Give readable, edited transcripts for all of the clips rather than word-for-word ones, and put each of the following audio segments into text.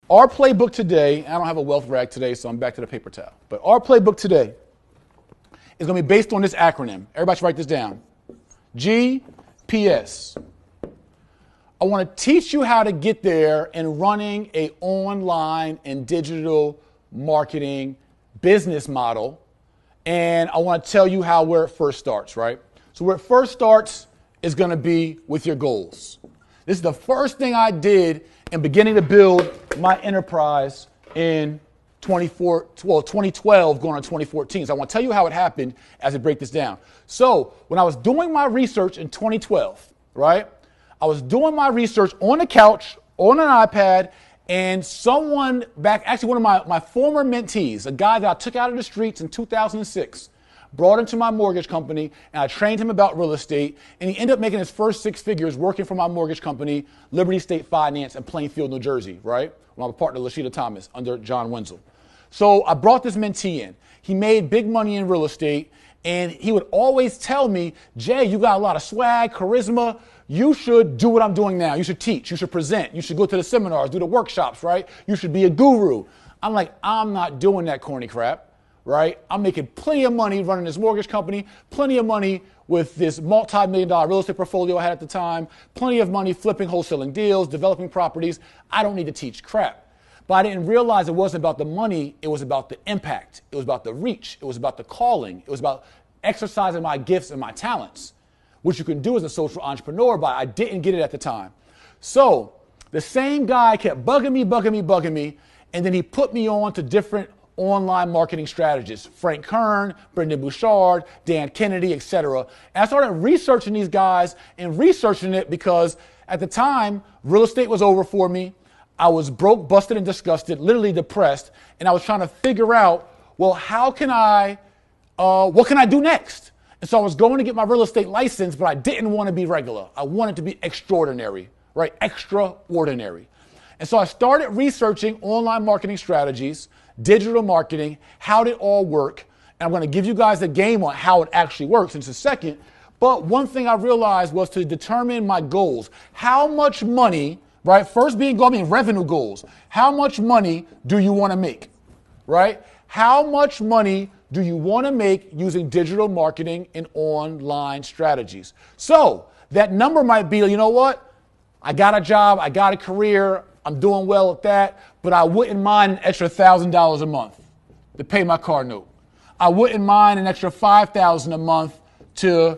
our playbook today, I don't have a wealth rag today, so I'm back to the paper towel. But our playbook today is going to be based on this acronym. Everybody should write this down. GPS. I want to teach you how to get there in running an online and digital marketing business model. And I want to tell you where it first starts, right? So where it first starts is going to be with your goals. This is the first thing I did in beginning to build my enterprise in 2012 going on 2014. So I want to tell you how it happened as I break this down. So when I was doing my research in 2012, right, I was doing my research on the couch, on an iPad, and someone back, actually one of my former mentees, a guy that I took out of the streets in 2006, brought him to my mortgage company, and I trained him about real estate, and he ended up making his first 6 figures working for my mortgage company, Liberty State Finance in Plainfield, New Jersey, right? When I was a partner, Lashida Thomas, under John Wenzel. So I brought this mentee in. He made big money in real estate, and he would always tell me, Jay, you got a lot of swag, charisma. You should do what I'm doing now. You should teach. You should present. You should go to the seminars, do the workshops, right? You should be a guru. I'm like, I'm not doing that corny crap. Right? I'm making plenty of money running this mortgage company, plenty of money with this multi-million-dollar real estate portfolio I had at the time, plenty of money flipping, wholesaling deals, developing properties. I don't need to teach crap. But I didn't realize it wasn't about the money. It was about the impact. It was about the reach. It was about the calling. It was about exercising my gifts and my talents, which you can do as a social entrepreneur, but I didn't get it at the time. So the same guy kept bugging me, and then he put me on to different online marketing strategists, Frank Kern, Brendan Bouchard, Dan Kennedy, etc. And I started researching these guys and researching it because at the time, real estate was over for me. I was broke, busted, and disgusted, literally depressed. And I was trying to figure out, well, what can I do next? And so I was going to get my real estate license, but I didn't want to be regular. I wanted to be extraordinary, right? Extraordinary. And so I started researching online marketing strategies, digital marketing, how did it all work? And I'm going to give you guys a game on how it actually works in just a second. But one thing I realized was to determine my goals. How much money, right? First being revenue goals. How much money do you want to make, right? How much money do you want to make using digital marketing and online strategies? So that number might be, you know what? I got a job, I got a career, I'm doing well at that, but I wouldn't mind an extra $1,000 a month to pay my car note. I wouldn't mind an extra $5,000 a month to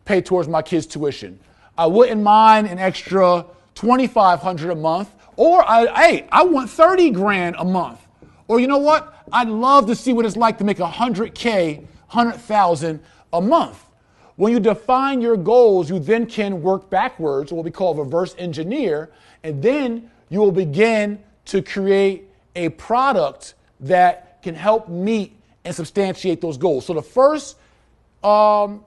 pay towards my kids' tuition. I wouldn't mind an extra $2,500 a month, or I want 30 grand a month. Or you know what? I'd love to see what it's like to make 100,000 a month. When you define your goals, you then can work backwards, what we call reverse engineer, and then you will begin to create a product that can help meet and substantiate those goals. So the first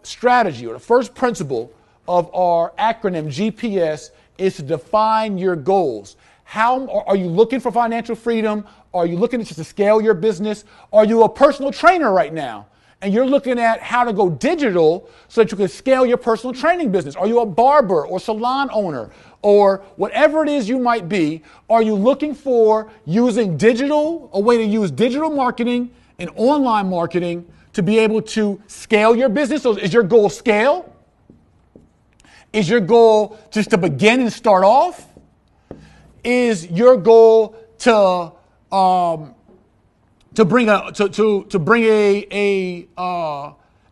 strategy or the first principle of our acronym GPS is to define your goals. How are you looking for financial freedom? Are you looking to scale your business? Are you a personal trainer right now? And you're looking at how to go digital so that you can scale your personal training business. Are you a barber or salon owner or whatever it is you might be? Are you looking for using digital, a way to use digital marketing and online marketing to be able to scale your business? So is your goal scale? Is your goal just to begin and start off? Is your goal to bring a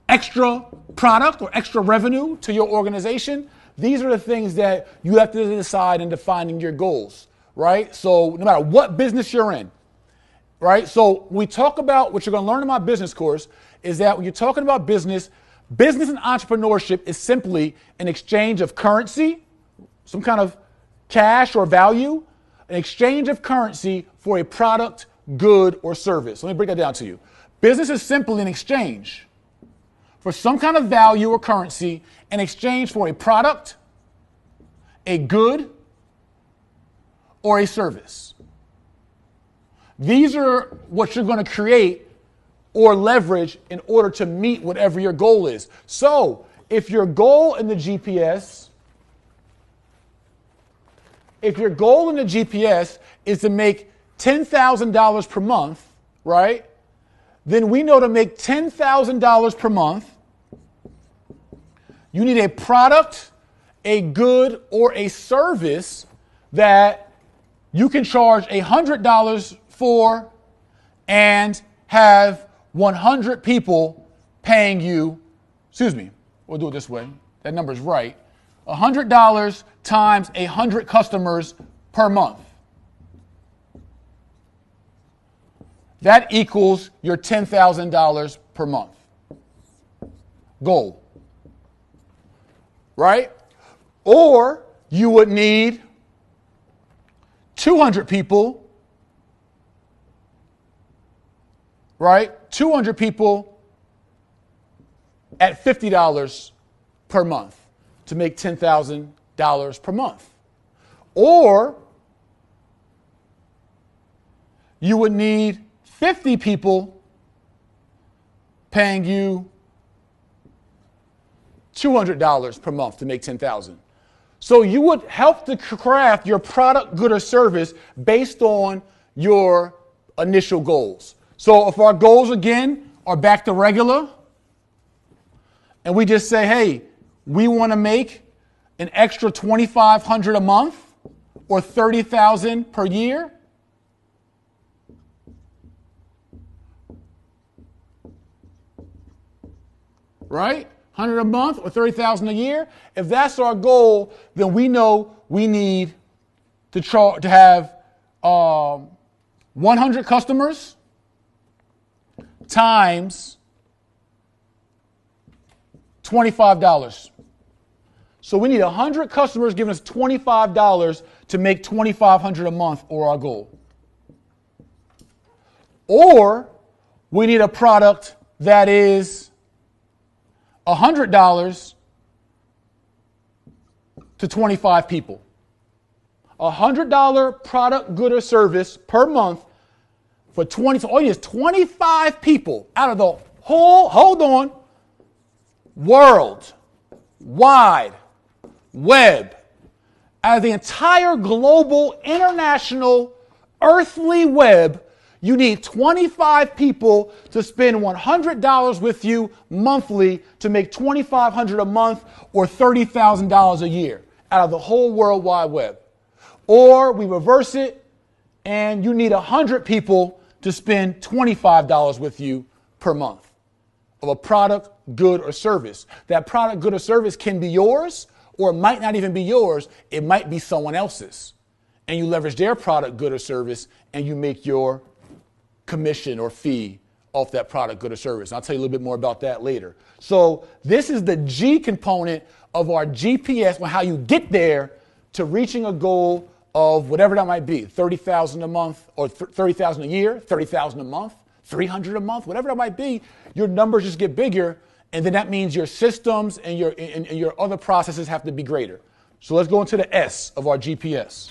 extra product or extra revenue to your organization? These are the things that you have to decide in defining your goals, right? So no matter what business you're in, right? So we talk about what you're going to learn in my business course is that when you're talking about business and entrepreneurship is simply an exchange of currency, some kind of cash or value, an exchange of currency for a product, good, or service. Let me break that down to you. Business is simply an exchange for some kind of value or currency in exchange for a product, a good, or a service. These are what you're going to create or leverage in order to meet whatever your goal is. So if your goal in the GPS is to make $10,000 per month, right? Then we know to make $10,000 per month, you need a product, a good, or a service that you can charge $100 for and have 100 people paying you. Excuse me, we'll do it this way. That number is right. $100 times 100 customers per month. That equals your $10,000 per month goal, right? Or you would need 200 people, right? 200 people at $50 per month to make $10,000 per month. Or you would need 50 people paying you $200 per month to make $10,000. So you would help to craft your product, good, or service based on your initial goals. So if our goals again are back to regular, and we just say, hey, we want to make an extra $2,500 a month or $30,000 per year, right? 100 a month or 30,000 a year. If that's our goal, then we know we need to have 100 customers times $25. So we need 100 customers giving us $25 to make $2,500 a month, or our goal. Or we need a product that is $100 to 25 people. $100 product, good, or service per month for 20. So all you need is 25 people out of the whole, hold on, world, wide web, out of the entire global, international, earthly web. You need 25 people to spend $100 with you monthly to make $2,500 a month or $30,000 a year out of the whole World Wide Web. Or we reverse it and you need 100 people to spend $25 with you per month of a product, good, or service. That product, good, or service can be yours, or it might not even be yours. It might be someone else's. And you leverage their product, good, or service, and you make your commission or fee off that product, good, or service. I'll tell you a little bit more about that later. So this is the G component of our GPS on how you get there to reaching a goal of whatever that might be, 30,000 a month or 30,000 a year, 30,000 a month, 300 a month, whatever that might be. Your numbers just get bigger, and then that means your systems and your other processes have to be greater. So let's go into the S of our GPS.